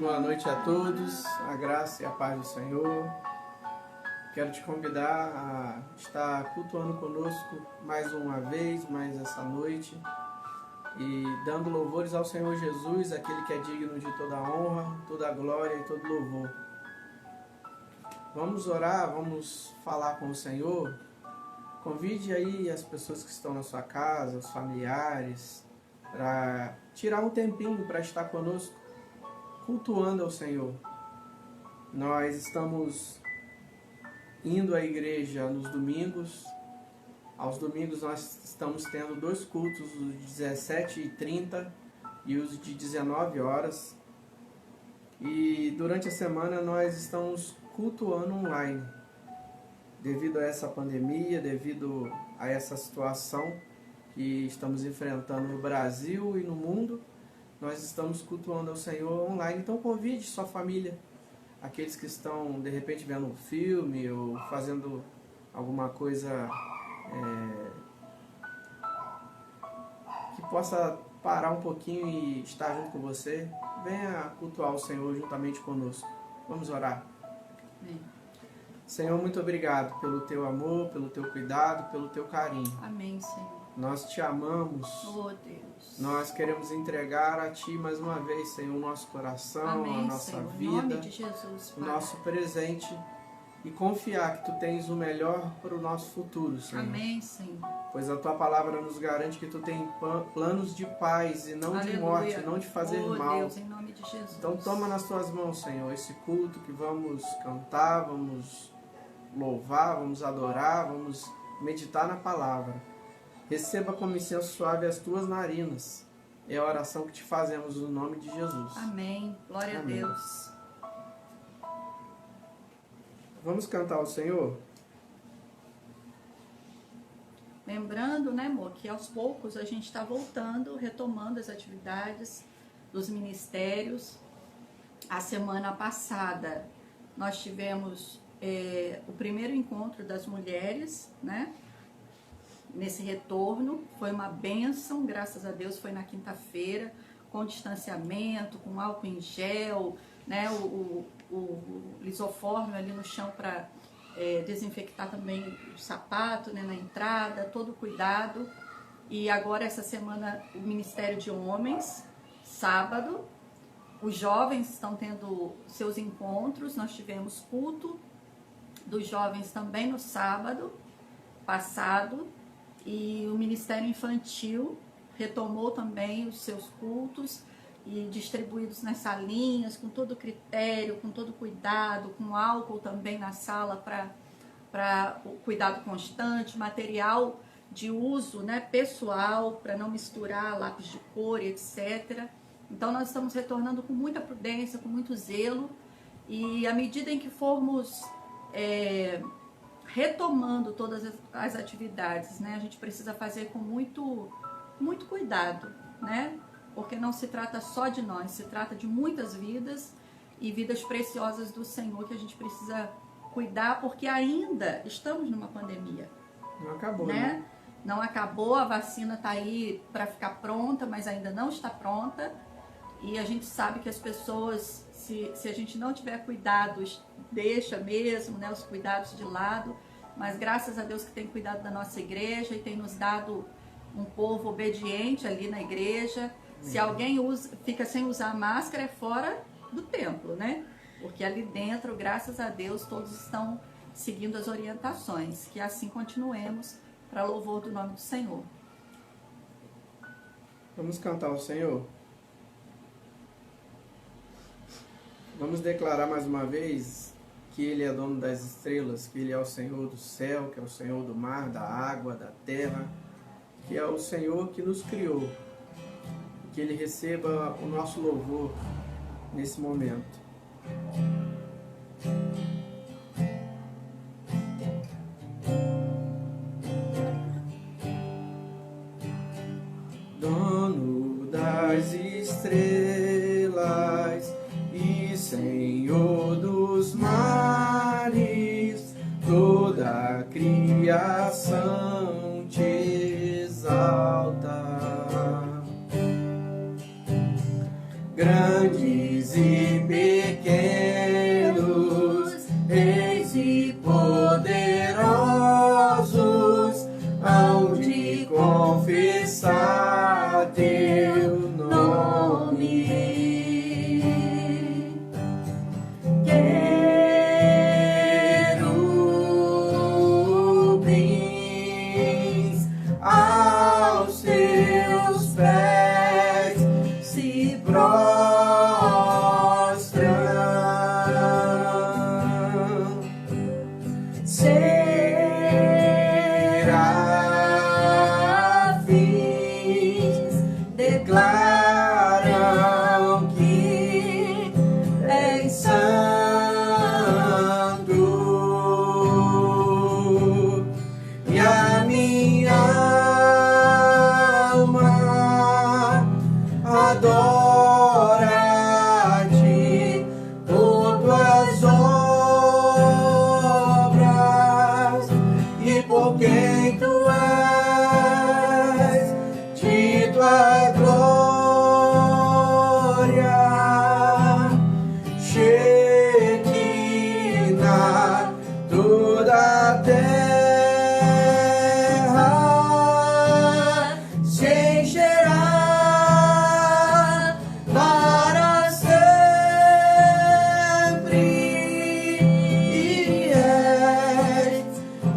Boa noite a todos, a graça e a paz do Senhor. Quero te convidar a estar cultuando conosco mais uma vez, mais essa noite, e dando louvores ao Senhor Jesus, aquele que é digno de toda a honra, toda a glória e todo louvor. Vamos orar, vamos falar com o Senhor. Convide aí as pessoas que estão na sua casa, os familiares, para tirar um tempinho para estar conosco, cultuando ao Senhor. Nós estamos indo à igreja nos domingos. Aos domingos nós estamos tendo dois cultos, os de 17h30 e os de 19 horas. E durante a semana nós estamos cultuando online. Devido a essa pandemia, devido a essa situação que estamos enfrentando no Brasil e no mundo, nós estamos cultuando ao Senhor online. Então convide sua família, aqueles que estão de repente vendo um filme ou fazendo alguma coisa que possa parar um pouquinho e estar junto com você. Venha cultuar o Senhor juntamente conosco. Vamos orar. Amém. Senhor, muito obrigado pelo teu amor, pelo teu cuidado, pelo teu carinho. Amém, Senhor. Nós te amamos. Oh, Deus. Nós queremos entregar a Ti mais uma vez, Senhor, o nosso coração, Amém, a nossa Senhor. vida, Em nome de Jesus, o Pai. nosso presente, e confiar que Tu tens o melhor para o nosso futuro, Senhor. Amém, Senhor. Pois a Tua palavra nos garante que Tu tens planos de paz e não de Aleluia. morte, não de fazer Oh, mal. Deus, em nome de Jesus. Então toma nas Tuas mãos, Senhor, esse culto que vamos cantar, vamos louvar, vamos adorar, vamos meditar na palavra. Receba como incenso suave as Tuas narinas. É a oração que te fazemos no nome de Jesus. Amém. Glória Amém. a Deus. Vamos cantar ao Senhor? Lembrando, né, amor, que aos poucos a gente está voltando, retomando as atividades dos ministérios. A semana passada nós tivemos o primeiro encontro das mulheres, né? Nesse retorno, foi uma bênção, graças a Deus, foi na quinta-feira, com distanciamento, com álcool em gel, né? O lisofórmio ali no chão para desinfectar também o sapato, né, na entrada, todo cuidado. E agora essa semana o Ministério de Homens, sábado, os jovens estão tendo seus encontros, nós tivemos culto dos jovens também no sábado passado, e o Ministério Infantil retomou também os seus cultos e distribuídos nas salinhas, com todo critério, com todo cuidado, com álcool também na sala para o cuidado constante, material de uso, né, pessoal, para não misturar lápis de cor, etc. Então nós estamos retornando com muita prudência, com muito zelo, e à medida em que formos retomando todas as atividades, né, a gente precisa fazer com muito cuidado, né? Porque não se trata só de nós, se trata de muitas vidas e vidas preciosas do Senhor que a gente precisa cuidar, porque ainda estamos numa pandemia. Não acabou, né? Não acabou, a vacina está aí para ficar pronta, mas ainda não está pronta. E a gente sabe que as pessoas, se a gente não tiver cuidados, deixa mesmo, né, os cuidados de lado. Mas graças a Deus que tem cuidado da nossa igreja e tem nos dado um povo obediente ali na igreja. Se alguém fica sem usar máscara, é fora do templo, né? Porque ali dentro, graças a Deus, todos estão seguindo as orientações. Que assim continuemos, para louvor do nome do Senhor. Vamos cantar ao Senhor? Vamos declarar mais uma vez que Ele é dono das estrelas, que Ele é o Senhor do céu, que é o Senhor do mar, da água, da terra, que é o Senhor que nos criou. Que Ele receba o nosso louvor nesse momento. Dono das estrelas e Senhor dos mares, toda a criação te exalta. Grandes e a terra se encherá para sempre,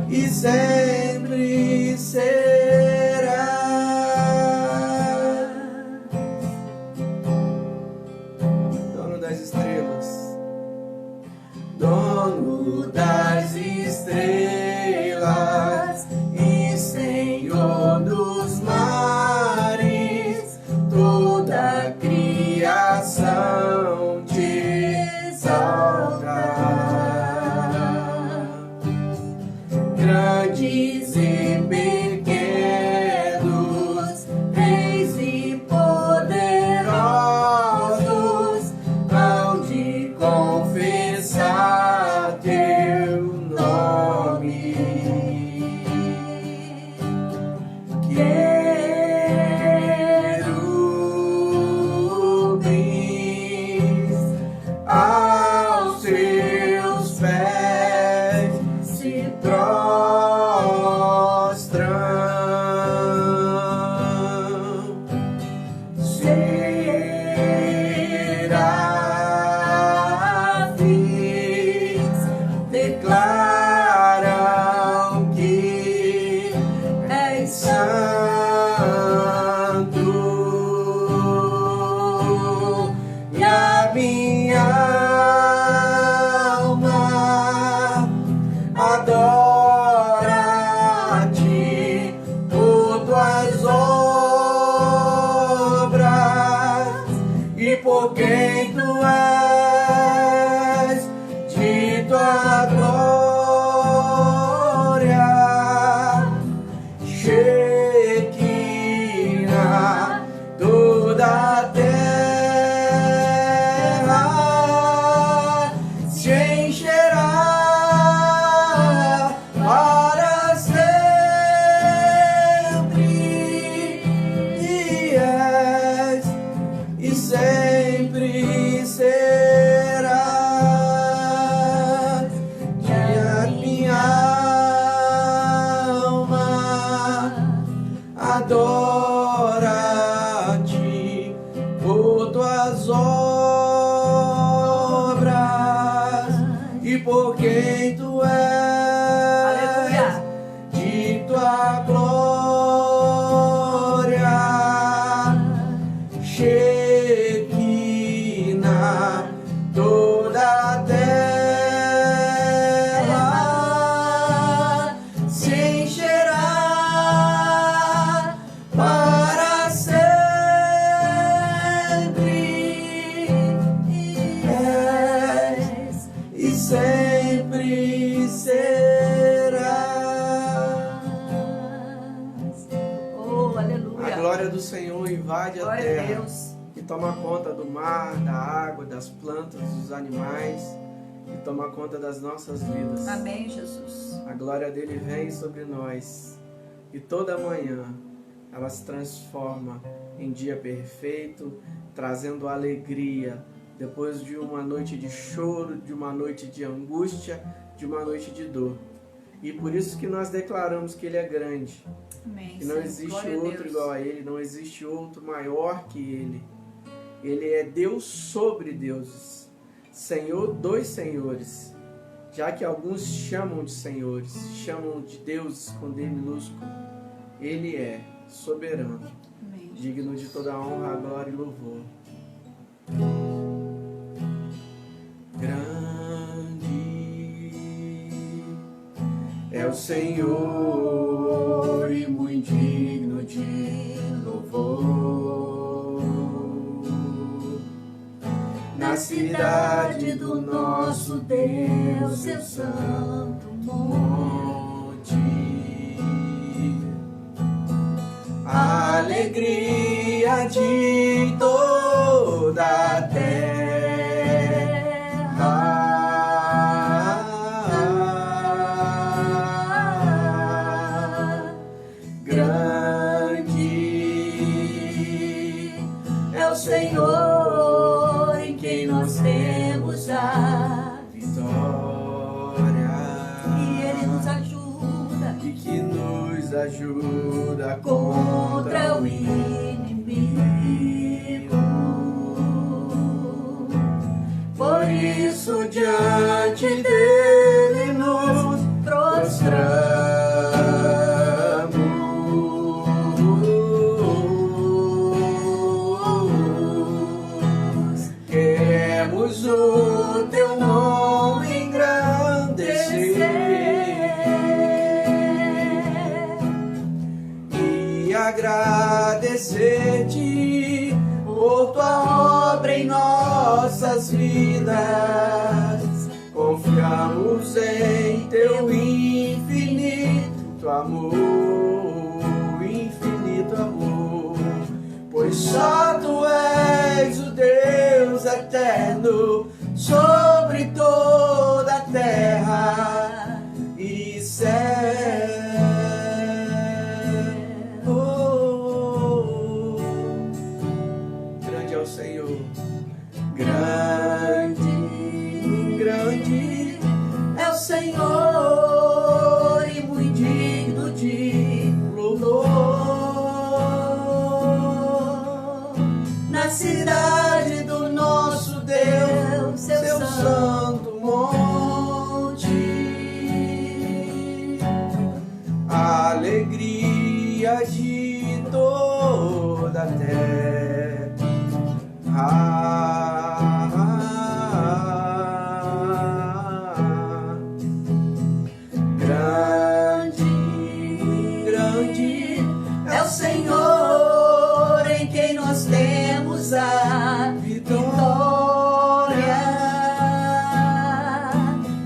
e sempre será. Dono das estrelas, dono das estrelas e Senhor dos mares, toda a criação te exalta. Grandes e pequenos, reis e poderosos, hão de confessar teu nome. Querubins aos seus pés se prostram, serafins declaram que és santo, e a minha alma adora-te por tuas obras e por quem tu és, de tua glória, Shekinah, toda a terra se encherá para sempre, e sempre será. Que a minha alma adora-te por tuas obras e por quem tu és, Aleluia. de tua glória, Shekinah, toda a terra se encherá para sempre, e sempre será. Oh, A aleluia. glória do Senhor invade a Glória a terra Deus. e toma conta do mar, da água, das plantas, dos animais, e toma conta das nossas vidas. Amém, Jesus. A glória dele vem sobre nós, e toda manhã ela se transforma em dia perfeito, trazendo alegria depois de uma noite de choro, de uma noite de angústia, de uma noite de dor. E por isso que nós declaramos que ele é grande, Amém. que não Senhor. existe Glória a outro Deus. igual a ele, não existe outro maior que ele. Ele é Deus sobre deuses, Senhor dos senhores, já que alguns chamam de senhores, chamam de deuses com D minúsculo. Ele é soberano, Amém. digno de toda a honra, glória e louvor. Grande é o Senhor e muito digno de louvor. Na cidade do nosso Deus, seu santo monte, a alegria de toda a terra. Grande é o Senhor em quem nós temos a vitória. E Ele nos ajuda. e que nos ajuda contra o inimigo. Por isso diante dele nos prostramos. Queremos o teu nome engrandecer e agradecer-te por tua obra em nossas vidas. Confiamos em teu infinito amor, pois só tu és o Deus eterno sobre toda a terra e céu. Grande é o Senhor, grande é o Senhor e muito digno de louvor. Na cidade do nosso Deus, seu santo monte, a alegria de toda a terra. Grande é o Senhor em quem nós temos a vitória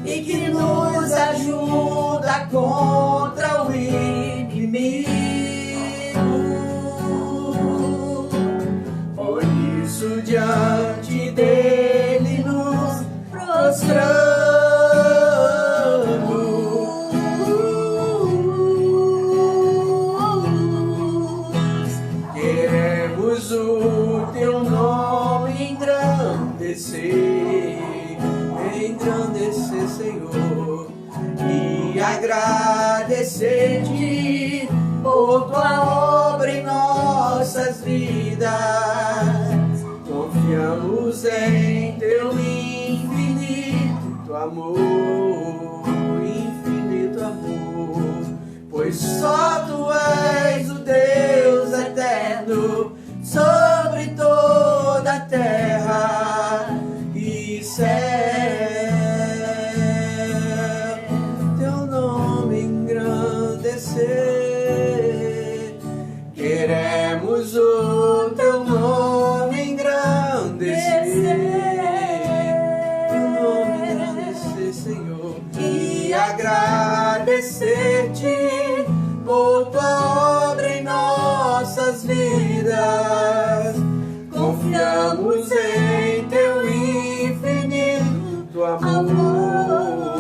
e que nos ajuda contra o inimigo. Por isso diante dele nos prostramos. Queremos o teu nome engrandecer, Senhor, e agradecer-te por tua obra em nossas vidas. Confiamos em teu infinito amor, pois só tu és o Deus eterno sobre toda a terra e céu. Teu nome engrandecer, queremos o teu nome engrandecer, Senhor, e agradecer-te por tua obra em nossas vidas. Confiamos em teu infinito amor,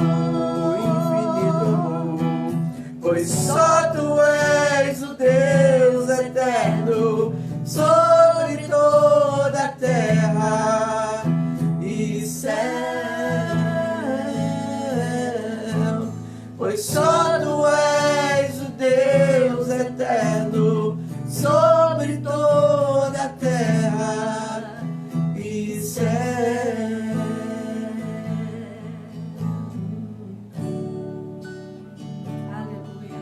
pois só tu és o Deus eterno sobre toda a terra e céu, pois só tu és o Deus eterno sobre toda a terra e céu. Aleluia.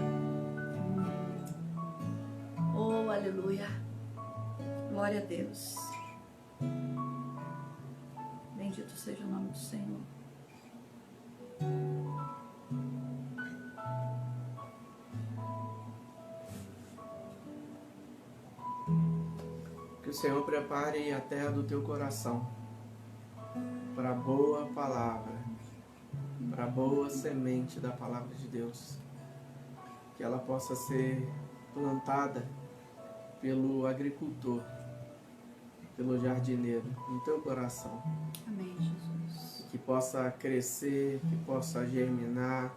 Oh, aleluia. Glória a Deus. Bendito seja o nome do Senhor. Que o Senhor prepare a terra do teu coração para a boa palavra, para a boa semente da palavra de Deus. Que ela possa ser plantada pelo agricultor, pelo jardineiro, no teu coração. Amém, Jesus. Que possa crescer, que possa germinar,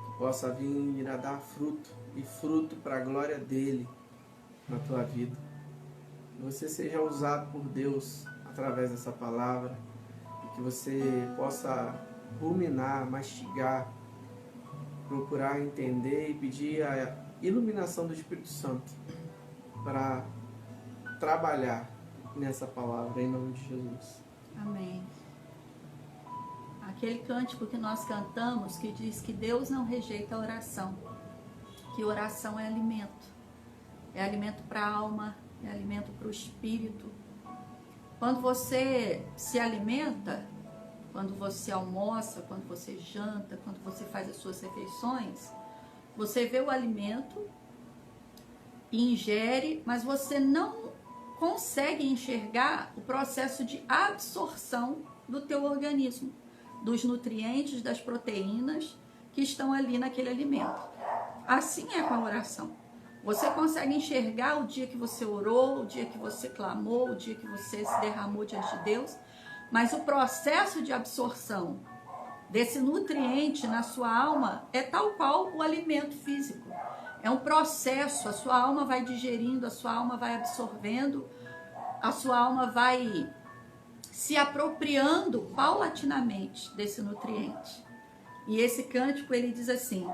que possa vir a dar fruto, e fruto para a glória dele na tua vida. Que você seja usado por Deus através dessa palavra, e que você possa ruminar, mastigar procurar entender e pedir a iluminação do Espírito Santo para trabalhar nessa palavra, em nome de Jesus. Amém. Aquele cântico que nós cantamos que diz que Deus não rejeita a oração, que oração é alimento para a alma, é alimento para o espírito. Quando você se alimenta, quando você almoça, quando você janta, quando você faz as suas refeições, você vê o alimento e ingere, mas você não consegue enxergar o processo de absorção do teu organismo, dos nutrientes, das proteínas que estão ali naquele alimento. Assim é com a oração. Você consegue enxergar o dia que você orou, o dia que você clamou, o dia que você se derramou diante de Deus, mas o processo de absorção desse nutriente na sua alma é tal qual o alimento físico. É um processo, a sua alma vai digerindo, a sua alma vai absorvendo, a sua alma vai se apropriando paulatinamente desse nutriente. E esse cântico, ele diz assim: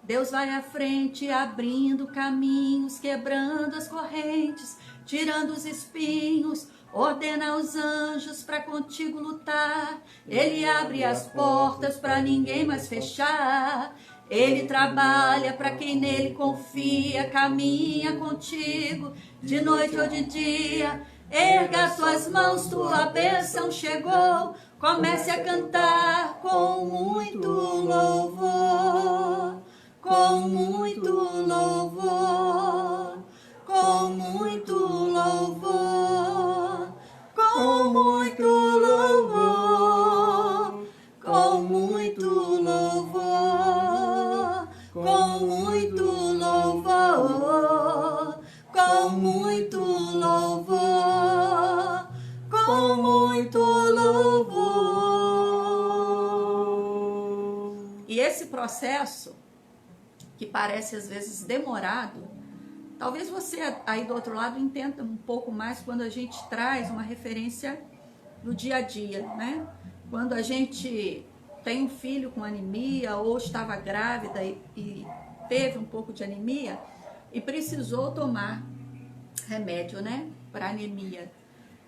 Deus vai à frente, abrindo caminhos, quebrando as correntes, tirando os espinhos, ordena aos anjos para contigo lutar. Ele abre as portas para ninguém mais fechar. Ele trabalha para quem nele confia, caminha contigo, de noite ou de dia. Erga as tuas mãos, tua bênção chegou. Comece a cantar com muito louvor, com muito louvor, com muito louvor, com muito louvor, com muito louvor, com muito louvor, com muito louvor, com muito louvor. E esse processo, que parece às vezes demorado, talvez você aí do outro lado entenda um pouco mais quando a gente traz uma referência do dia a dia, né? Quando a gente tem um filho com anemia ou estava grávida e teve um pouco de anemia e precisou tomar remédio, né, para anemia.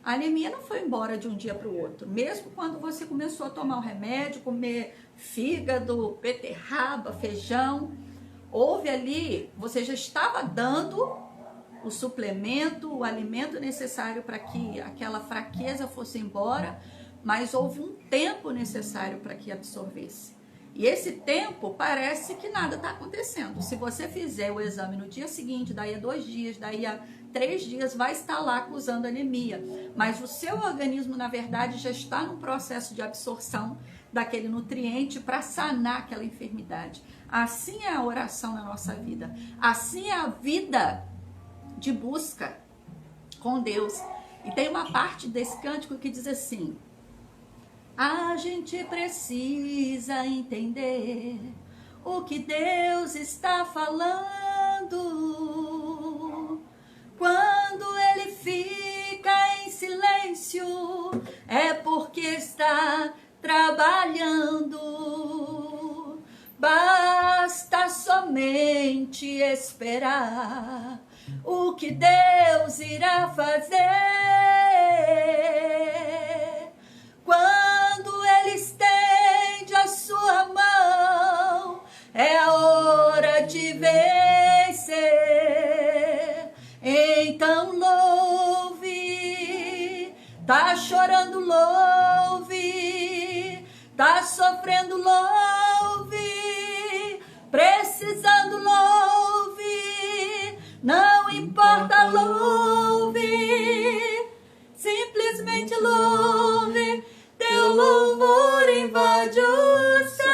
A anemia não foi embora de um dia para o outro. Mesmo quando você começou a tomar o remédio, comer fígado, beterraba, feijão, houve ali, você já estava dando o suplemento, o alimento necessário para que aquela fraqueza fosse embora, mas houve um tempo necessário para que absorvesse. E esse tempo parece que nada está acontecendo. Se você fizer o exame no dia seguinte, daí a 2 dias, daí a 3 dias, vai estar lá acusando anemia. Mas o seu organismo, na verdade, já está num processo de absorção daquele nutriente para sanar aquela enfermidade. Assim é a oração na nossa vida. Assim é a vida de busca com Deus. E tem uma parte desse cântico que diz assim: a gente precisa entender o que Deus está falando. Quando Ele fica em silêncio, é porque está trabalhando. Basta somente esperar o que Deus irá fazer. Quando Ele estende a sua mão, é a hora de vencer. Então louve, tá chorando, louve, tá sofrendo, louve, precisando, louve, não importa, louve, simplesmente louve. Teu louvor invade o céu.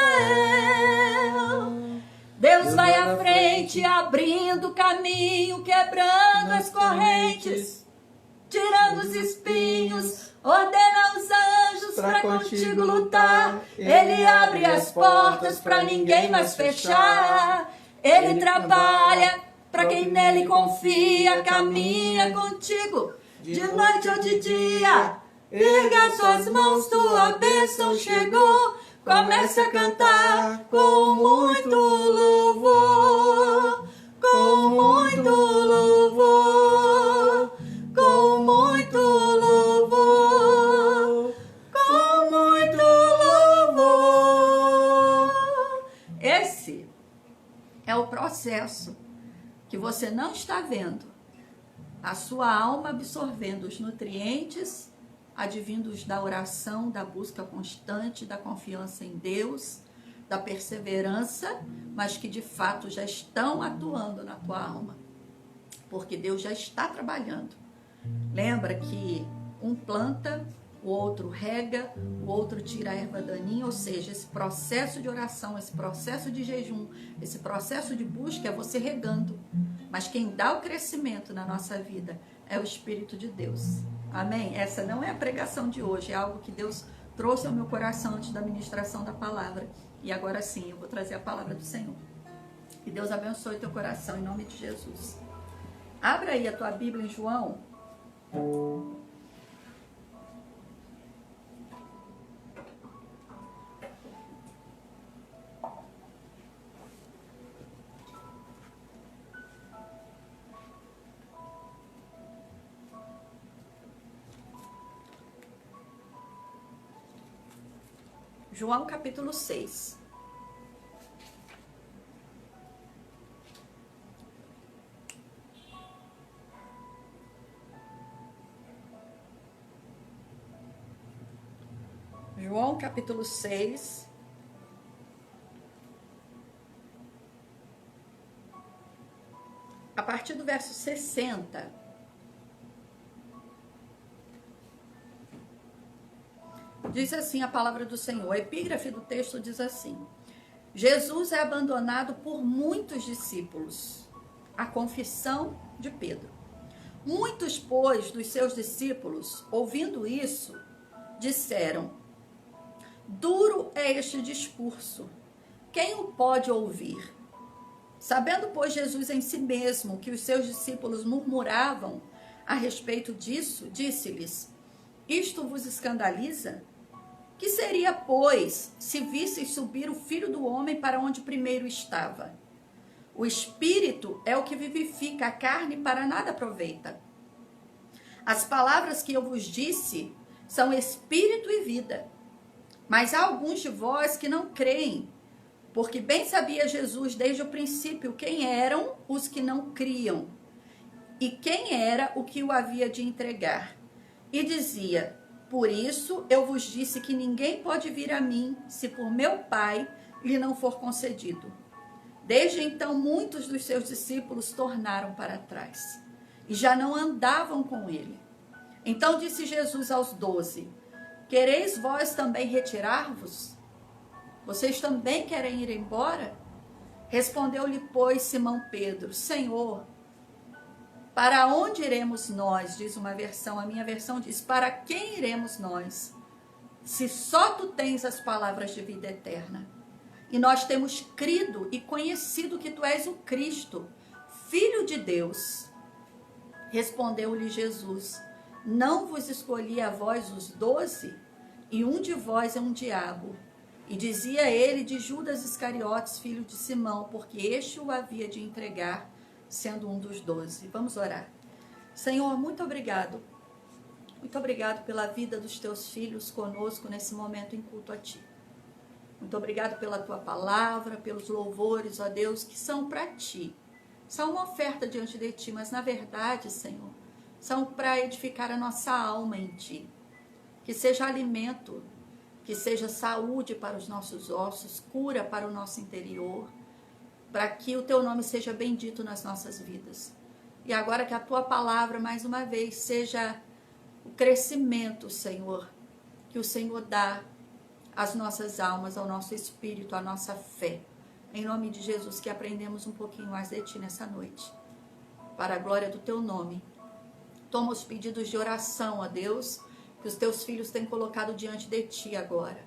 Deus vai à frente, abrindo caminho, quebrando as correntes, tirando os espinhos, ordena aos anjos para contigo lutar. Ele abre as portas para ninguém mais fechar. Ele trabalha para quem nele confia, caminha contigo, de noite ou de dia. Erga suas mãos, tua bênção chegou. Comece a cantar com muito louvor, com muito louvor, com muito louvor, com muito louvor. Esse é o processo que você não está vendo. A sua alma absorvendo os nutrientes advindos da oração, da busca constante, da confiança em Deus, da perseverança, mas que de fato já estão atuando na tua alma, porque Deus já está trabalhando. Lembra que um planta, o outro rega, o outro tira a erva daninha, ou seja, esse processo de oração, esse processo de jejum, esse processo de busca é você regando, mas quem dá o crescimento na nossa vida é o Espírito de Deus. Amém? Essa não é a pregação de hoje, é algo que Deus trouxe ao meu coração antes da ministração da palavra. E agora sim, eu vou trazer a palavra do Senhor. Que Deus abençoe teu coração, em nome de Jesus. Abra aí a tua Bíblia em João. João capítulo 6. João capítulo 6. A partir do verso 60. Diz assim a palavra do Senhor. A epígrafe do texto diz assim: Jesus é abandonado por muitos discípulos. A confissão de Pedro. Muitos, pois, dos seus discípulos, ouvindo isso, disseram: duro é este discurso. Quem o pode ouvir? Sabendo, pois, Jesus em si mesmo que os seus discípulos murmuravam a respeito disso, disse-lhes: isto vos escandaliza? Que seria, pois, se visseis subir o Filho do Homem para onde primeiro estava? O Espírito é o que vivifica, a carne para nada aproveita. As palavras que eu vos disse são Espírito e vida. Mas há alguns de vós que não creem, porque bem sabia Jesus desde o princípio quem eram os que não criam e quem era o que o havia de entregar. E dizia: por isso eu vos disse que ninguém pode vir a mim, se por meu Pai lhe não for concedido. Desde então, muitos dos seus discípulos tornaram para trás e já não andavam com ele. Então disse Jesus aos 12: quereis vós também retirar-vos? Vocês também querem ir embora? Respondeu-lhe, pois, Simão Pedro: Senhor, para onde iremos nós? Diz uma versão, a minha versão diz: para quem iremos nós? Se só tu tens as palavras de vida eterna. E nós temos crido e conhecido que tu és o Cristo, Filho de Deus. Respondeu-lhe Jesus: não vos escolhi a vós os 12? E um de vós é um diabo. E dizia ele de Judas Iscariotes, filho de Simão, porque este o havia de entregar, sendo um dos 12. Vamos orar. Senhor, muito obrigado. Muito obrigado pela vida dos teus filhos conosco nesse momento em culto a ti. Muito obrigado pela tua palavra, pelos louvores, ó Deus, que são para ti. São uma oferta diante de ti, mas na verdade, Senhor, são para edificar a nossa alma em ti. Que seja alimento, que seja saúde para os nossos ossos, cura para o nosso interior, para que o teu nome seja bendito nas nossas vidas. E agora que a tua palavra, mais uma vez, seja o crescimento, Senhor, que o Senhor dá às nossas almas, ao nosso espírito, à nossa fé. Em nome de Jesus, que aprendemos um pouquinho mais de ti nessa noite. Para a glória do teu nome. Toma os pedidos de oração, ó Deus, que os teus filhos têm colocado diante de ti agora.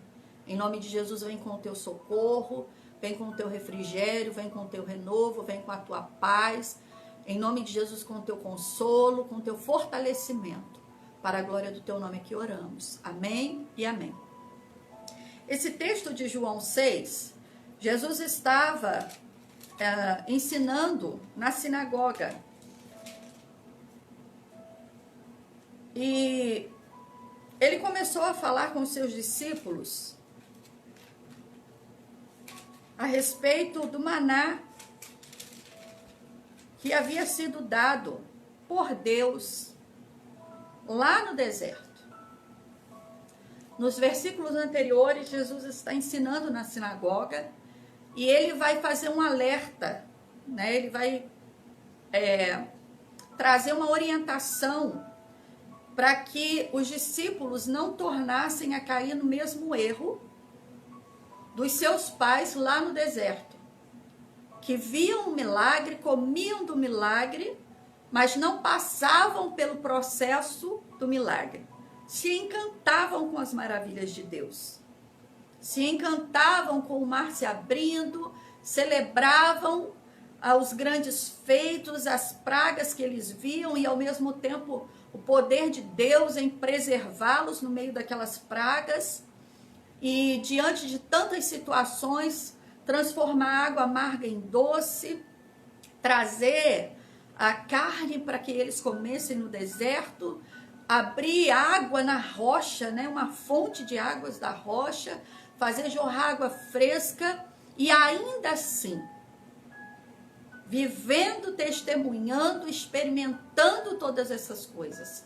Em nome de Jesus, vem com o teu socorro, vem com o teu refrigério, vem com o teu renovo, vem com a tua paz. Em nome de Jesus, com o teu consolo, com o teu fortalecimento. Para a glória do teu nome que oramos. Amém e amém. esse texto de João 6, Jesus estava ensinando na sinagoga. E ele começou a falar com os seus discípulos a respeito do maná que havia sido dado por Deus lá no deserto. Nos versículos anteriores, Jesus está ensinando na sinagoga e ele vai fazer um alerta, né? Ele vai trazer uma orientação para que os discípulos não tornassem a cair no mesmo erro dos seus pais lá no deserto, que viam o milagre, comiam do milagre, mas não passavam pelo processo do milagre. Se encantavam com as maravilhas de Deus, se encantavam com o mar se abrindo, celebravam os grandes feitos, as pragas que eles viam e ao mesmo tempo o poder de Deus em preservá-los no meio daquelas pragas e diante de tantas situações, transformar água amarga em doce, trazer a carne para que eles comessem no deserto, abrir água na rocha, né, uma fonte de águas da rocha, fazer jorrar água fresca e ainda assim, vivendo, testemunhando, experimentando todas essas coisas.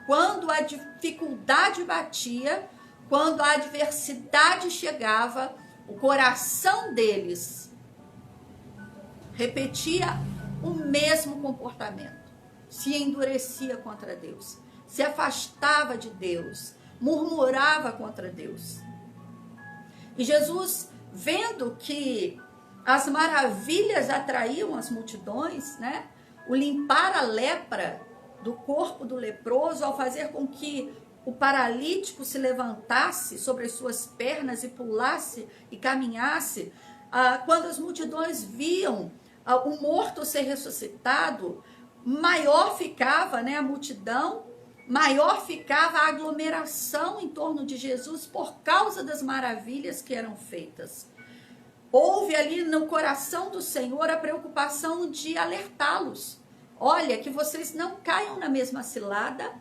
Quando a dificuldade batia, quando a adversidade chegava, o coração deles repetia o mesmo comportamento, se endurecia contra Deus, se afastava de Deus, murmurava contra Deus. E Jesus, vendo que as maravilhas atraíam as multidões, né? O limpar a lepra do corpo do leproso, ao fazer com que o paralítico se levantasse sobre as suas pernas e pulasse e caminhasse, quando as multidões viam o morto ser ressuscitado, maior ficava, né, a multidão, maior ficava a aglomeração em torno de Jesus por causa das maravilhas que eram feitas. Houve ali no coração do Senhor a preocupação de alertá-los. Olha, que vocês não caiam na mesma cilada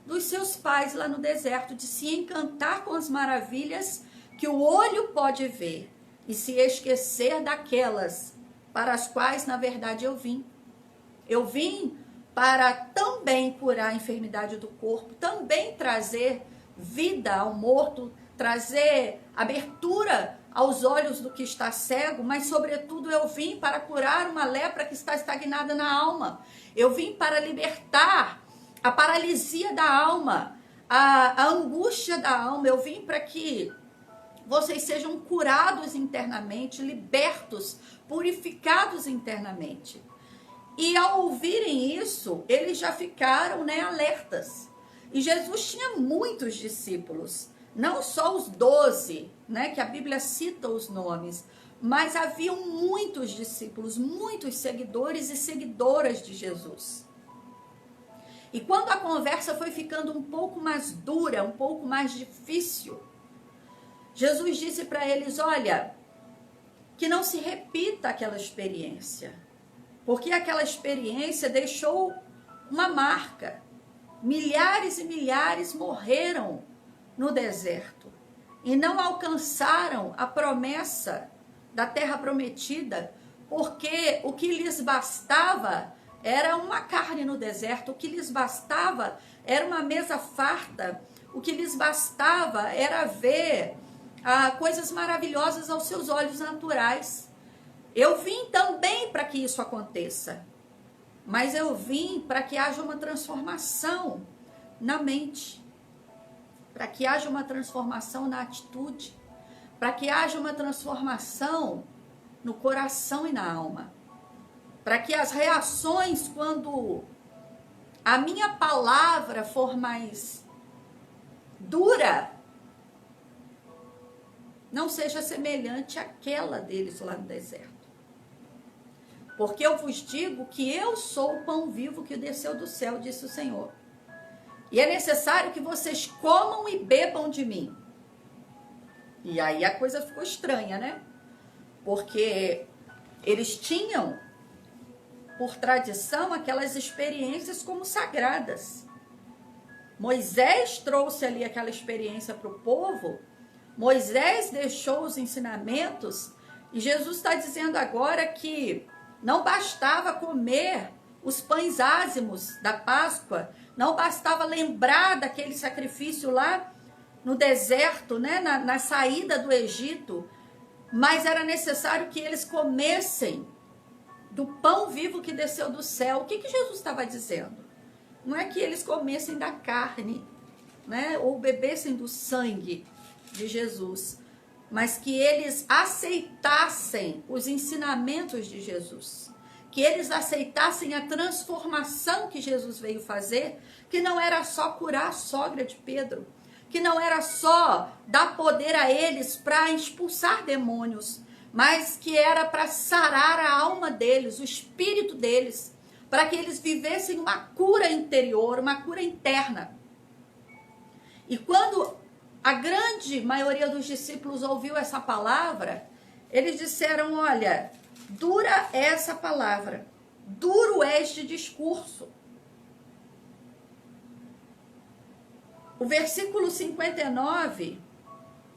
dos seus pais lá no deserto, de se encantar com as maravilhas que o olho pode ver e se esquecer daquelas para as quais, na verdade, eu vim. Eu vim para também curar a enfermidade do corpo, também trazer vida ao morto, trazer abertura aos olhos do que está cego, mas sobretudo eu vim para curar uma lepra que está estagnada na alma. Eu vim para libertar a paralisia da alma, a angústia da alma. Eu vim para que vocês sejam curados internamente, libertos, purificados internamente. E ao ouvirem isso, eles já ficaram, né, alertas. E Jesus tinha muitos discípulos, não só os 12, né, que a Bíblia cita os nomes, mas haviam muitos discípulos, muitos seguidores e seguidoras de Jesus. E quando a conversa foi ficando um pouco mais dura, um pouco mais difícil, Jesus disse para eles, olha, que não se repita aquela experiência, porque aquela experiência deixou uma marca. Milhares e milhares morreram no deserto e não alcançaram a promessa da terra prometida, porque o que lhes bastava era uma carne no deserto, o que lhes bastava era uma mesa farta, o que lhes bastava era ver coisas maravilhosas aos seus olhos naturais. Eu vim também para que isso aconteça, mas eu vim para que haja uma transformação na mente, para que haja uma transformação na atitude, para que haja uma transformação no coração e na alma, para que as reações, quando a minha palavra for mais dura, não seja semelhante àquela deles lá no deserto. Porque eu vos digo que eu sou o pão vivo que desceu do céu, disse o Senhor. E é necessário que vocês comam e bebam de mim. E aí a coisa ficou estranha, né? Porque eles tinham, por tradição, aquelas experiências como sagradas. Moisés trouxe ali aquela experiência para o povo, Moisés deixou os ensinamentos, e Jesus está dizendo agora que não bastava comer os pães ázimos da Páscoa, não bastava lembrar daquele sacrifício lá no deserto, né, na saída do Egito, mas era necessário que eles comessem do pão vivo que desceu do céu. O que Jesus estava dizendo? Não é que eles comessem da carne, né, ou bebessem do sangue de Jesus, mas que eles aceitassem os ensinamentos de Jesus, que eles aceitassem a transformação que Jesus veio fazer, que não era só curar a sogra de Pedro, que não era só dar poder a eles para expulsar demônios, mas que era para sarar a alma deles, o espírito deles, para que eles vivessem uma cura interior, uma cura interna. E quando a grande maioria dos discípulos ouviu essa palavra, eles disseram, olha, dura é essa palavra, duro é este discurso. O versículo 59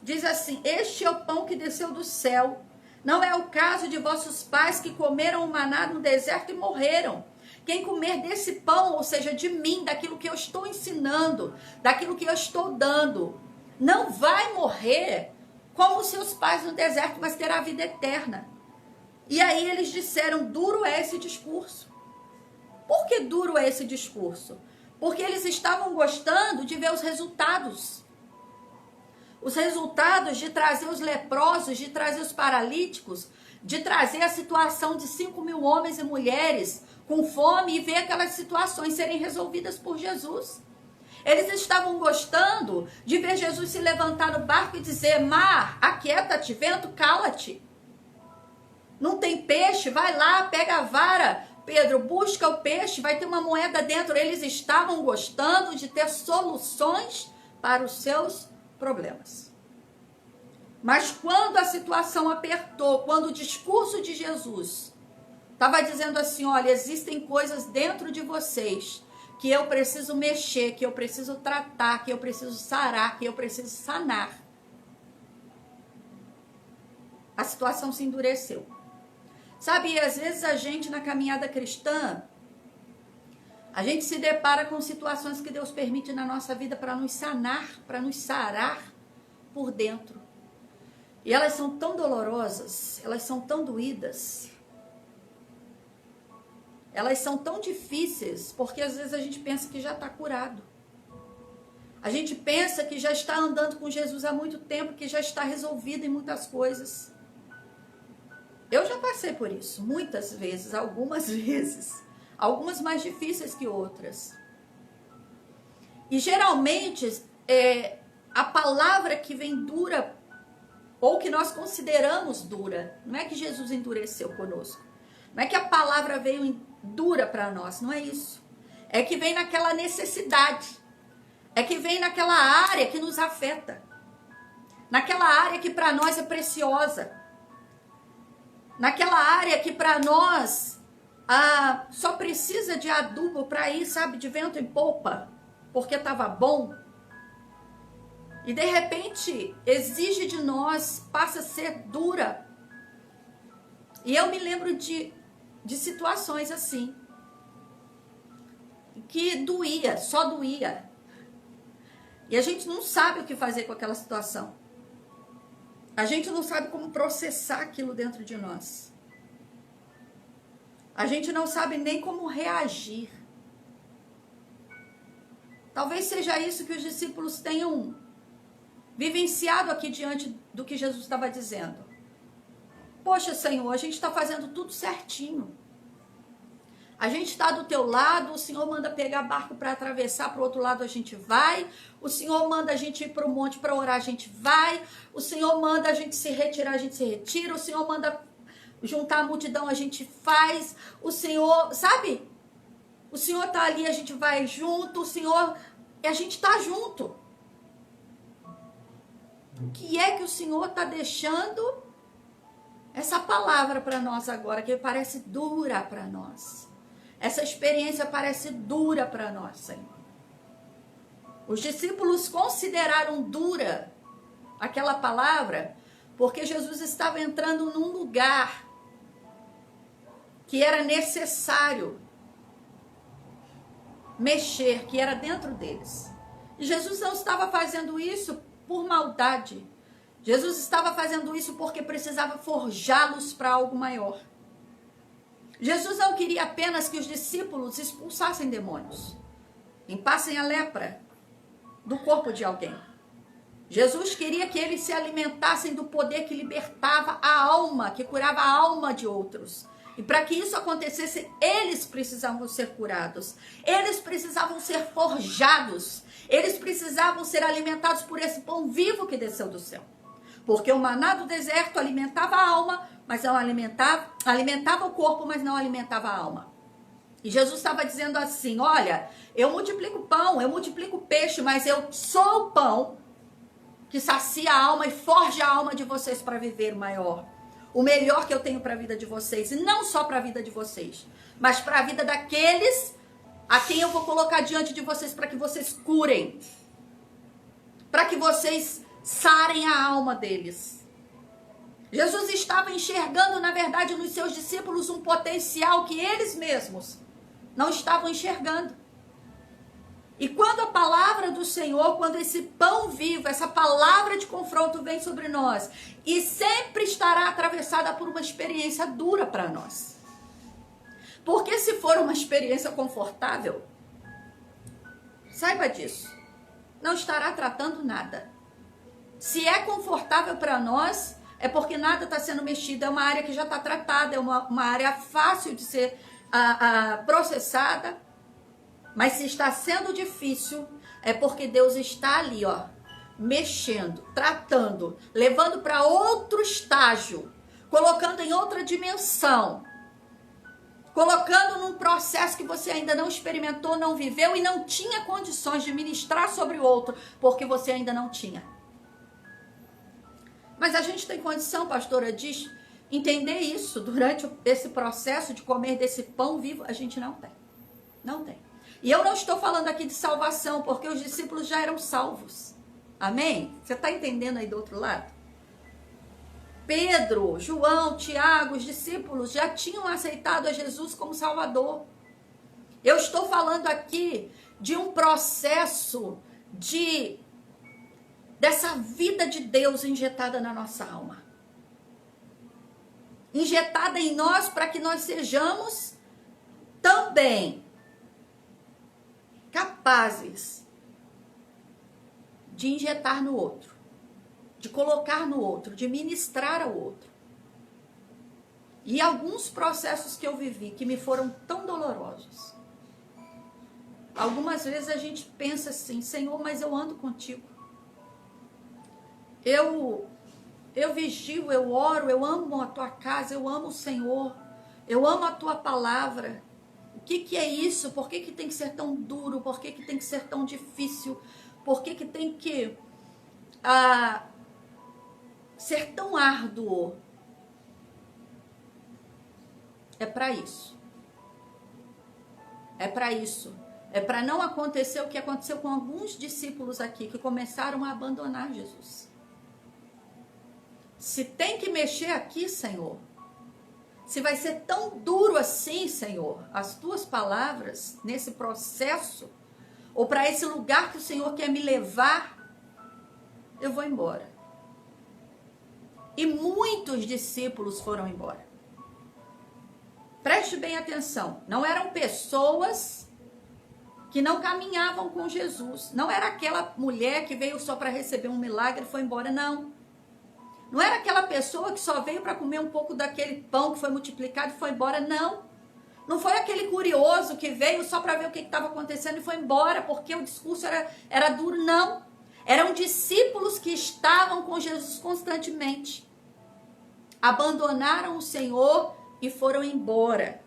diz assim, este é o pão que desceu do céu, não é o caso de vossos pais que comeram o maná no deserto e morreram. Quem comer desse pão, ou seja, de mim, daquilo que eu estou ensinando, daquilo que eu estou dando, não vai morrer como seus pais no deserto, mas terá vida eterna. E aí eles disseram, duro é esse discurso. Por que duro é esse discurso? Porque eles estavam gostando de ver os resultados. Os resultados de trazer os leprosos, de trazer os paralíticos, de trazer a situação de 5.000 homens e mulheres com fome e ver aquelas situações serem resolvidas por Jesus. Eles estavam gostando de ver Jesus se levantar no barco e dizer, mar, aquieta-te, vento, cala-te. Não tem peixe? Vai lá, pega a vara. Pedro, busca o peixe, vai ter uma moeda dentro. Eles estavam gostando de ter soluções para os seus problemas. Mas quando a situação apertou, quando o discurso de Jesus estava dizendo assim, olha, existem coisas dentro de vocês que eu preciso mexer, que eu preciso tratar, que eu preciso sarar, que eu preciso sanar. A situação se endureceu. Sabe, às vezes a gente na caminhada cristã, a gente se depara com situações que Deus permite na nossa vida para nos sanar, para nos sarar por dentro. E elas são tão dolorosas, elas são tão doídas, elas são tão difíceis, porque às vezes a gente pensa que já está curado. A gente pensa que já está andando com Jesus há muito tempo, que já está resolvido em muitas coisas. Eu já passei por isso, muitas vezes, algumas vezes. Algumas mais difíceis que outras. E geralmente, a palavra que vem dura, ou que nós consideramos dura, não é que Jesus endureceu conosco. Não é que a palavra veio dura para nós, não é isso. É que vem naquela necessidade. É que vem naquela área que nos afeta. Naquela área que para nós é preciosa. Naquela área que para nós só precisa de adubo para ir, sabe, de vento em popa, porque estava bom. E de repente exige de nós, passa a ser dura. E eu me lembro de situações assim, que doía, só doía. E a gente não sabe o que fazer com aquela situação. A gente não sabe como processar aquilo dentro de nós. A gente não sabe nem como reagir. Talvez seja isso que os discípulos tenham vivenciado aqui diante do que Jesus estava dizendo. Poxa, Senhor, a gente está fazendo tudo certinho. A gente está do teu lado, o Senhor manda pegar barco para atravessar, para o outro lado a gente vai. O Senhor manda a gente ir para o monte para orar, a gente vai. O Senhor manda a gente se retirar, a gente se retira. O Senhor manda juntar a multidão, a gente faz. O Senhor, sabe? O Senhor está ali, a gente vai junto. O Senhor, a gente está junto. O que é que o Senhor está deixando essa palavra para nós agora, que parece dura para nós? Essa experiência parece dura para nós, Senhor. Os discípulos consideraram dura aquela palavra porque Jesus estava entrando num lugar que era necessário mexer, que era dentro deles. E Jesus não estava fazendo isso por maldade. Jesus estava fazendo isso porque precisava forjá-los para algo maior. Jesus não queria apenas que os discípulos expulsassem demônios, limpassem a lepra do corpo de alguém. Jesus queria que eles se alimentassem do poder que libertava a alma, que curava a alma de outros. E para que isso acontecesse, eles precisavam ser curados. Eles precisavam ser forjados. Eles precisavam ser alimentados por esse pão vivo que desceu do céu. Porque o maná do deserto alimentava a alma, mas não alimentava o corpo, mas não alimentava a alma. E Jesus estava dizendo assim: olha, eu multiplico pão, eu multiplico peixe, mas eu sou o pão que sacia a alma e forja a alma de vocês para viver maior. O melhor que eu tenho para a vida de vocês. E não só para a vida de vocês, mas para a vida daqueles a quem eu vou colocar diante de vocês para que vocês curem. Para que vocês sarem a alma deles. Jesus estava enxergando, na verdade, nos seus discípulos um potencial que eles mesmos não estavam enxergando. E quando a palavra do Senhor, quando esse pão vivo, essa palavra de confronto vem sobre nós, e sempre estará atravessada por uma experiência dura para nós. Porque se for uma experiência confortável, saiba disso, não estará tratando nada. Se é confortável para nós, é porque nada está sendo mexido, é uma área que já está tratada, é uma área fácil de ser processada. Mas se está sendo difícil, é porque Deus está ali, ó, mexendo, tratando, levando para outro estágio, colocando em outra dimensão, colocando num processo que você ainda não experimentou, não viveu e não tinha condições de ministrar sobre o outro, porque você ainda não tinha. Mas a gente tem condição, pastora, de entender isso durante esse processo de comer desse pão vivo? A gente não tem. Não tem. E eu não estou falando aqui de salvação, porque os discípulos já eram salvos. Amém? Você está entendendo aí do outro lado? Pedro, João, Tiago, os discípulos já tinham aceitado a Jesus como Salvador. Eu estou falando aqui de um processo dessa vida de Deus injetada na nossa alma. Injetada em nós para que nós sejamos também capazes de injetar no outro, de colocar no outro, de ministrar ao outro. E alguns processos que eu vivi que me foram tão dolorosos. Algumas vezes a gente pensa assim: Senhor, mas eu ando contigo. Eu vigio, eu oro, eu amo a tua casa, eu amo o Senhor, eu amo a tua palavra. O que é isso? Por que tem que ser tão duro? Por que tem que ser tão difícil? Por que tem que ser tão árduo? É para isso. É para isso. É para não acontecer o que aconteceu com alguns discípulos aqui, que começaram a abandonar Jesus. Se tem que mexer aqui, Senhor, se vai ser tão duro assim, Senhor, as tuas palavras nesse processo, ou para esse lugar que o Senhor quer me levar, eu vou embora. E muitos discípulos foram embora. Preste bem atenção, não eram pessoas que não caminhavam com Jesus. Não era aquela mulher que veio só para receber um milagre e foi embora, não. Não era aquela pessoa que só veio para comer um pouco daquele pão que foi multiplicado e foi embora, não. Não foi aquele curioso que veio só para ver o que estava acontecendo e foi embora, porque o discurso era duro, não. Eram discípulos que estavam com Jesus constantemente. Abandonaram o Senhor e foram embora.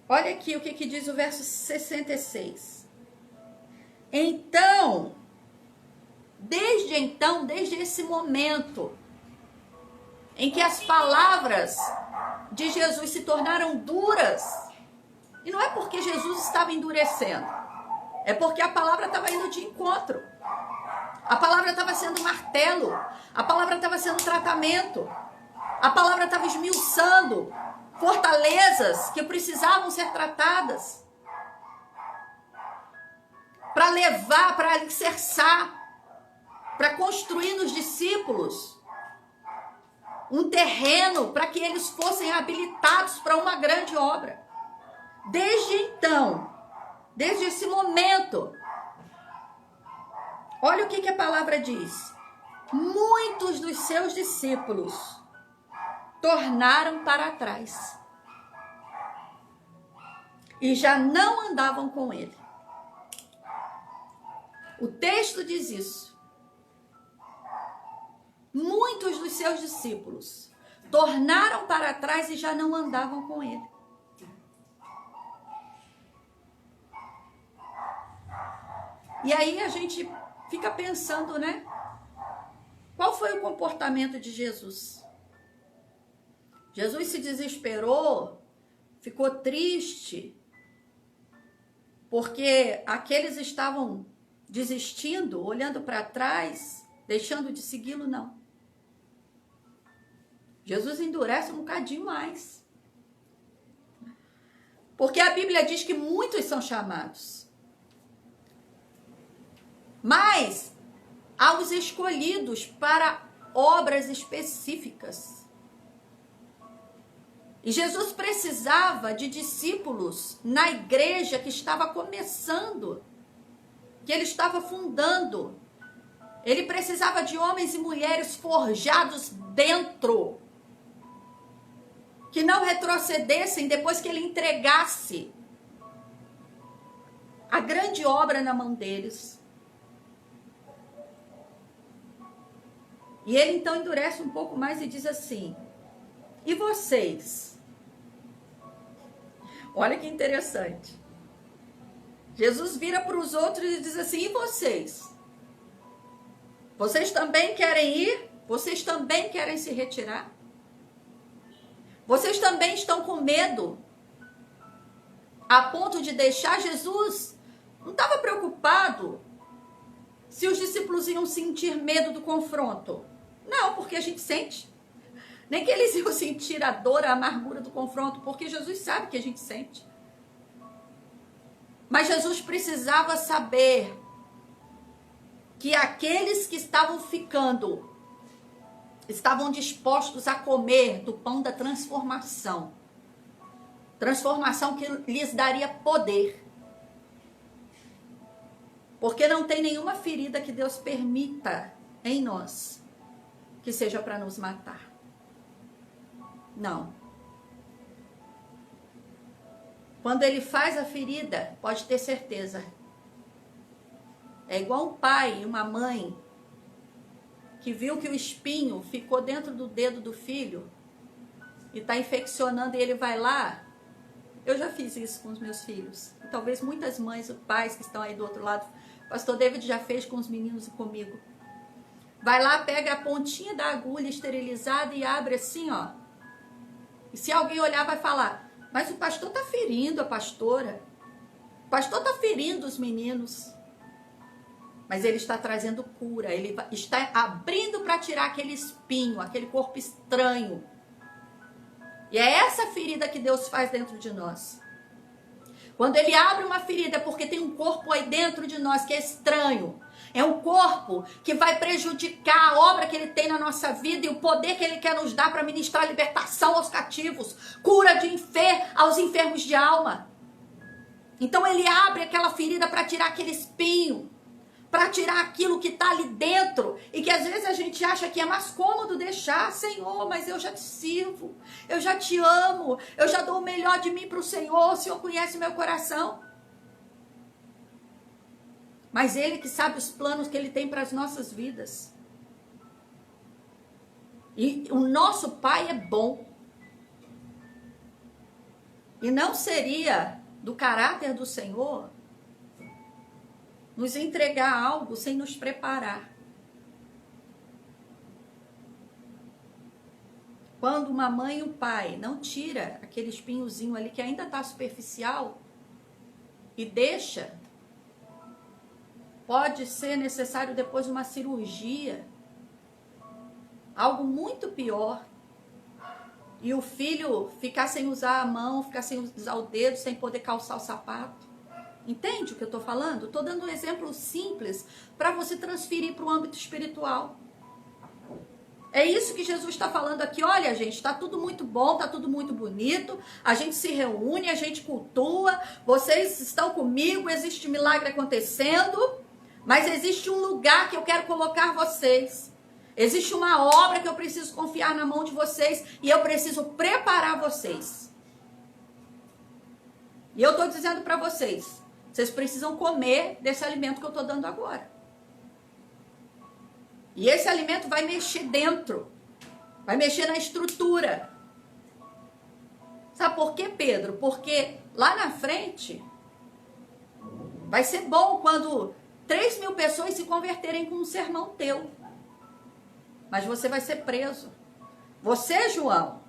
Olha aqui o que diz o verso 66. Então, Desde então, desde esse momento em que as palavras de Jesus se tornaram duras, e não é porque Jesus estava endurecendo, é porque a palavra estava indo de encontro. A palavra estava sendo martelo, a palavra estava sendo tratamento, a palavra estava esmiuçando fortalezas que precisavam ser tratadas, para levar, para alicerçar, para construir nos discípulos um terreno para que eles fossem habilitados para uma grande obra. Desde então, desde esse momento, olha o que a palavra diz. Muitos dos seus discípulos tornaram para trás e já não andavam com ele. O texto diz isso. Muitos dos seus discípulos tornaram para trás e já não andavam com ele. E aí a gente fica pensando, né? Qual foi o comportamento de Jesus? Jesus se desesperou, ficou triste, porque aqueles estavam desistindo, olhando para trás, deixando de segui-lo, não. Jesus endurece um bocadinho mais. Porque a Bíblia diz que muitos são chamados. Mas há os escolhidos para obras específicas. E Jesus precisava de discípulos na igreja que estava começando, que ele estava fundando. Ele precisava de homens e mulheres forjados dentro, que não retrocedessem depois que ele entregasse a grande obra na mão deles. E ele então endurece um pouco mais e diz assim: e vocês? Olha que interessante. Jesus vira para os outros e diz assim: e vocês? Vocês também querem ir? Vocês também querem se retirar? Vocês também estão com medo a ponto de deixar? Jesus não estava preocupado se os discípulos iam sentir medo do confronto. Não, porque a gente sente. Nem que eles iam sentir a dor, a amargura do confronto, porque Jesus sabe que a gente sente. Mas Jesus precisava saber que aqueles que estavam ficando estavam dispostos a comer do pão da transformação. Transformação que lhes daria poder. Porque não tem nenhuma ferida que Deus permita em nós que seja para nos matar. Não. Quando ele faz a ferida, pode ter certeza. É igual um pai e uma mãe que viu que o espinho ficou dentro do dedo do filho e está infeccionando e ele vai lá. Eu já fiz isso com os meus filhos. E talvez muitas mães e pais que estão aí do outro lado, o pastor David já fez com os meninos e comigo. Vai lá, pega a pontinha da agulha esterilizada e abre assim, ó. E se alguém olhar, vai falar: mas o pastor está ferindo a pastora. O pastor está ferindo os meninos. Mas ele está trazendo cura. Ele está abrindo para tirar aquele espinho, aquele corpo estranho. E é essa ferida que Deus faz dentro de nós. Quando ele abre uma ferida é porque tem um corpo aí dentro de nós que é estranho. É um corpo que vai prejudicar a obra que ele tem na nossa vida e o poder que ele quer nos dar para ministrar libertação aos cativos, cura aos enfermos de alma. Então ele abre aquela ferida para tirar aquele espinho, para tirar aquilo que está ali dentro e que às vezes a gente acha que é mais cômodo deixar. Senhor, mas eu já te sirvo, eu já te amo, eu já dou o melhor de mim para o Senhor conhece meu coração. Mas ele que sabe os planos que ele tem para as nossas vidas. E o nosso Pai é bom. E não seria do caráter do Senhor nos entregar algo sem nos preparar. quando uma mãe e um pai não tira aquele espinhozinho ali que ainda está superficial e deixa, pode ser necessário depois uma cirurgia, algo muito pior, e o filho ficar sem usar a mão, ficar sem usar o dedo, sem poder calçar o sapato. Entende o que eu estou falando? Estou dando um exemplo simples para você transferir para o âmbito espiritual. É isso que Jesus está falando aqui. Olha, gente, está tudo muito bom, está tudo muito bonito, a gente se reúne, a gente cultua, vocês estão comigo, existe milagre acontecendo, mas existe um lugar que eu quero colocar vocês. Existe uma obra que eu preciso confiar na mão de vocês e eu preciso preparar vocês. E eu estou dizendo para vocês, vocês precisam comer desse alimento que eu estou dando agora. E esse alimento vai mexer dentro, vai mexer na estrutura. Sabe por quê, Pedro? Porque lá na frente vai ser bom quando 3.000 pessoas se converterem com um sermão teu. Mas você vai ser preso. Você, João,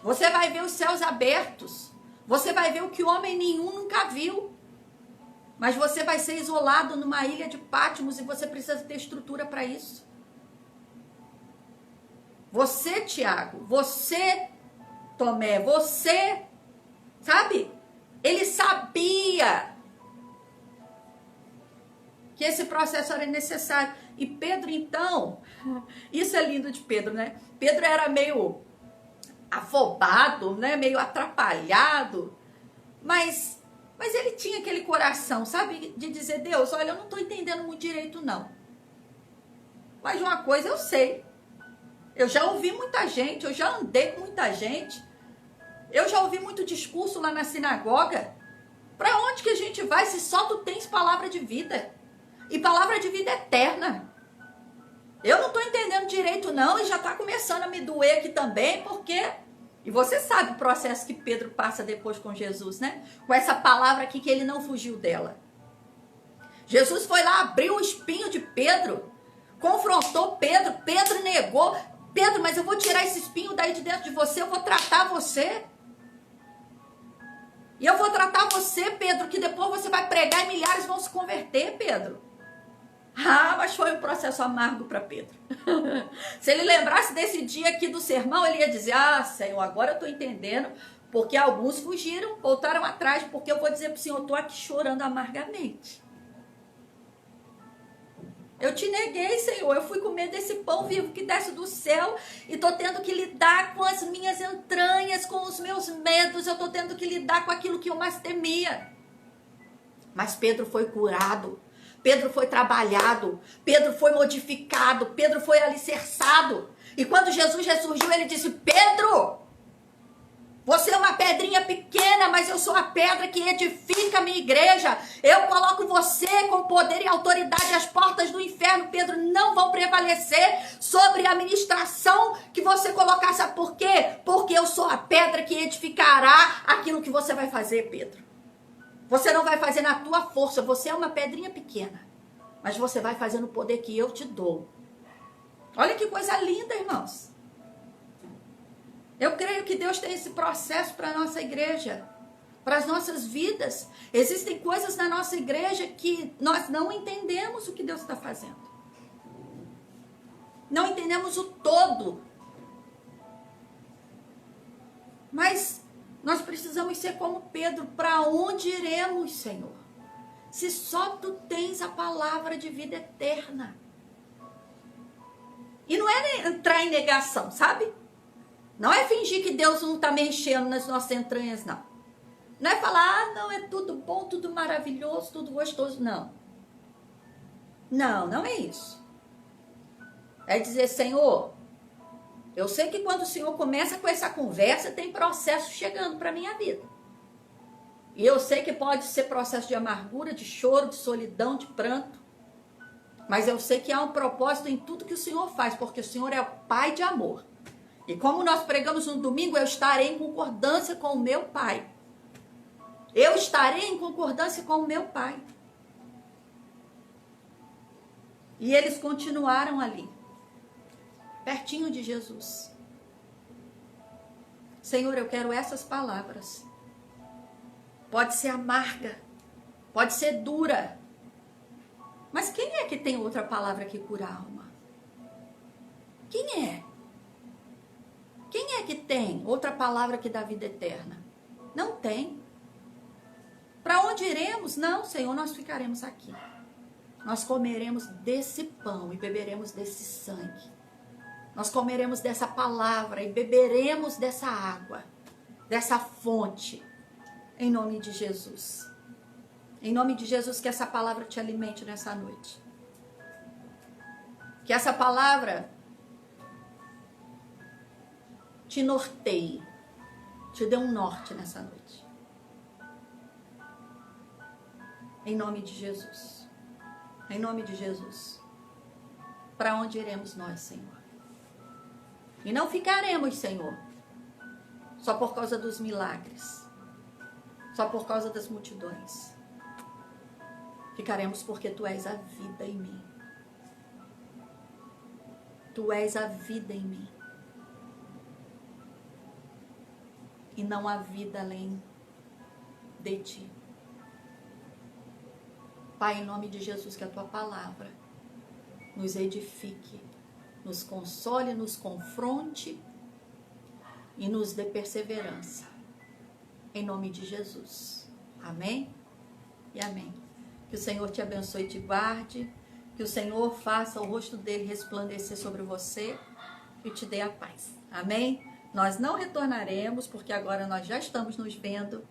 você vai ver os céus abertos. Você vai ver o que homem nenhum nunca viu. Mas você vai ser isolado numa ilha de Patmos e você precisa ter estrutura para isso. Você, Tiago, você, Tomé, você, sabe? Ele sabia que esse processo era necessário. E Pedro, então, isso é lindo de Pedro, né? Pedro era meio afobado, né? Meio atrapalhado, mas ele tinha aquele coração, sabe? De dizer, Deus, olha, eu não estou entendendo muito direito, não. Mas uma coisa eu sei. Eu já ouvi muita gente, eu já andei com muita gente. Eu já ouvi muito discurso lá na sinagoga. Para onde que a gente vai se só tu tens palavra de vida? E palavra de vida eterna. Eu não estou entendendo direito, não, e já está começando a me doer aqui também, porque... E você sabe o processo que Pedro passa depois com Jesus, né? Com essa palavra aqui que ele não fugiu dela. Jesus foi lá, abriu o espinho de Pedro, confrontou Pedro, Pedro negou. Pedro, mas eu vou tirar esse espinho daí de dentro de você, eu vou tratar você. E eu vou tratar você, Pedro, que depois você vai pregar e milhares vão se converter, Pedro. Ah, mas foi um processo amargo para Pedro. Se ele lembrasse desse dia aqui do sermão, ele ia dizer, ah, Senhor, agora eu estou entendendo, porque alguns fugiram, voltaram atrás, porque eu vou dizer para o Senhor, eu estou aqui chorando amargamente. Eu te neguei, Senhor, eu fui comer desse pão vivo que desce do céu e estou tendo que lidar com as minhas entranhas, com os meus medos, eu estou tendo que lidar com aquilo que eu mais temia. Mas Pedro foi curado. Pedro foi trabalhado, Pedro foi modificado, Pedro foi alicerçado. E quando Jesus ressurgiu, ele disse, Pedro, você é uma pedrinha pequena, mas eu sou a pedra que edifica a minha igreja. Eu coloco você com poder e autoridade. As portas do inferno, Pedro, não vão prevalecer sobre a ministração que você colocar. Sabe por quê? Porque eu sou a pedra que edificará aquilo que você vai fazer, Pedro. Você não vai fazer na tua força, você é uma pedrinha pequena. Mas você vai fazer no poder que eu te dou. Olha que coisa linda, irmãos. Eu creio que Deus tem esse processo para a nossa igreja, para as nossas vidas. Existem coisas na nossa igreja que nós não entendemos o que Deus está fazendo. Não entendemos o todo. Mas... nós precisamos ser como Pedro. Para onde iremos, Senhor? Se só Tu tens a palavra de vida eterna. E não é entrar em negação, sabe? Não é fingir que Deus não está mexendo nas nossas entranhas, não. Não é falar, ah, não, é tudo bom, tudo maravilhoso, tudo gostoso. Não. Não, não é isso. É dizer, Senhor... eu sei que quando o Senhor começa com essa conversa, tem processo chegando para a minha vida. E eu sei que pode ser processo de amargura, de choro, de solidão, de pranto. Mas eu sei que há um propósito em tudo que o Senhor faz, porque o Senhor é o Pai de amor. E como nós pregamos no domingo, eu estarei em concordância com o meu Pai. Eu estarei em concordância com o meu Pai. E eles continuaram ali, pertinho de Jesus. Senhor, eu quero essas palavras. Pode ser amarga, pode ser dura, mas quem é que tem outra palavra que cura a alma? Quem é? Quem é que tem outra palavra que dá vida eterna? Não tem. Para onde iremos? Não, Senhor, nós ficaremos aqui. Nós comeremos desse pão e beberemos desse sangue. Nós comeremos dessa palavra e beberemos dessa água, dessa fonte, em nome de Jesus. Em nome de Jesus, que essa palavra te alimente nessa noite. Que essa palavra te norteie, te dê um norte nessa noite. Em nome de Jesus. Em nome de Jesus. Para onde iremos nós, Senhor? E não ficaremos, Senhor, só por causa dos milagres, só por causa das multidões. Ficaremos porque Tu és a vida em mim. Tu és a vida em mim. E não há vida além de Ti. Pai, em nome de Jesus, que a Tua palavra nos edifique, nos console, nos confronte e nos dê perseverança. Em nome de Jesus. Amém? E amém. Que o Senhor te abençoe e te guarde. Que o Senhor faça o rosto dele resplandecer sobre você e te dê a paz. Amém? Nós não retornaremos, porque agora nós já estamos nos vendo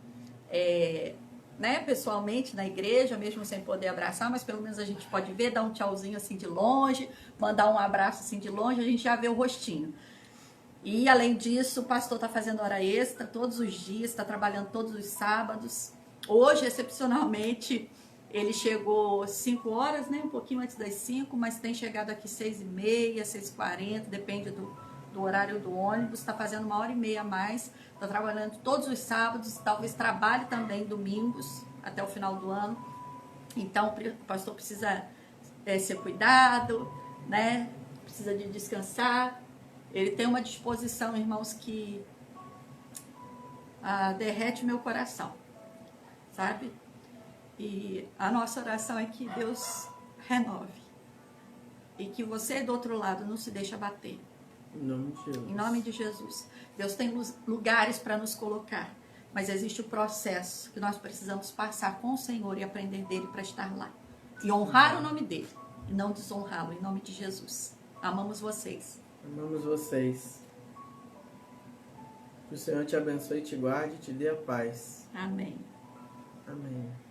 pessoalmente na igreja, mesmo sem poder abraçar, mas pelo menos a gente pode ver, dar um tchauzinho assim de longe, mandar um abraço assim de longe, a gente já vê o rostinho. E além disso, o pastor está fazendo hora extra todos os dias, está trabalhando todos os sábados. Hoje, excepcionalmente, ele chegou 5 horas, né? Um pouquinho antes das 5, mas tem chegado aqui 6h30, 6h40, depende do horário do ônibus. Está fazendo 1h30 a mais, está trabalhando todos os sábados, talvez trabalhe também domingos, até o final do ano. Então, o pastor precisa ser cuidado, né? Precisa de descansar. Ele tem uma disposição, irmãos, que derrete meu coração, sabe? E a nossa oração é que Deus renove. E que você do outro lado não se deixe abater. Em nome de Jesus. Em nome de Jesus. Deus tem lugares para nos colocar. Mas existe o processo que nós precisamos passar com o Senhor e aprender dele para estar lá. E honrar o nome dele. E não desonrá-lo. Em nome de Jesus. Amamos vocês. Amamos vocês. Que o Senhor te abençoe, te guarde e te dê a paz. Amém. Amém.